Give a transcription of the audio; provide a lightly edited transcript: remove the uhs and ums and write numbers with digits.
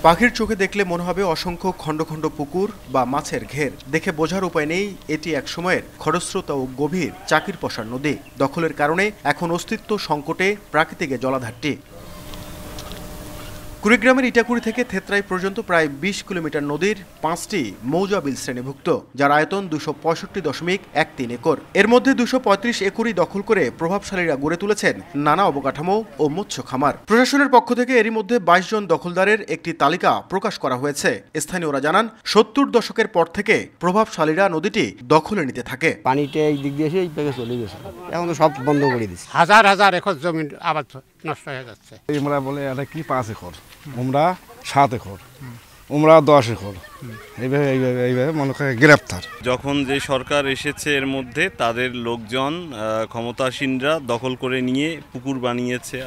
পাখির চোখে দেখলে মনে হবে অসংখ্য খণ্ড খণ্ড পুকুর বা মাছের ঘের। দেখে বোঝার উপায় নেই এটি এক সময়ের খরস্রোতা ও গভীর চাকির পশার নদী। দখলের কারণে এখন অস্তিত্ব সংকটে প্রাকৃতিক জলাধারটি। কুড়িগ্রামের ইটাকুড়ি থেকে থেতরাই পর্যন্ত প্রায় ২০ কিলোমিটার নদীর ৫টি মৌজা বিল শ্রেণীভুক্ত, যার আয়তন ২৬৫.13 একর। এর মধ্যে ২৩৫ একরই দখল করে প্রভাবশালীরা গড়ে তুলেছেন নানা অবকাঠামো ও মৎস্য খামার। প্রশাসনের পক্ষ থেকে এরই মধ্যে ২২ জন দখলদারের একটি তালিকা প্রকাশ করা হয়েছে। স্থানীয়রা জানান, ৭০ দশকের পর থেকে প্রভাবশালীরা নদীটি দখলে নিতে থাকে। পানিটা এই দিক দিয়ে এসে এই দিকে চলে গেছে, এখন তো সব বন্ধ করে দিচ্ছে। হাজার হাজার একর জমি আবাদ নষ্ট হয়ে যাচ্ছে। আমরা বলে এটা কি ৫ একর, আমরা ৭ একর, আমরা ১০ একর, এইভাবে মনে করে গ্রেপ্তার। যখন যে সরকার এসেছে এর মধ্যে তাদের লোকজন ক্ষমতাসীনরা দখল করে নিয়ে পুকুর বানিয়েছে।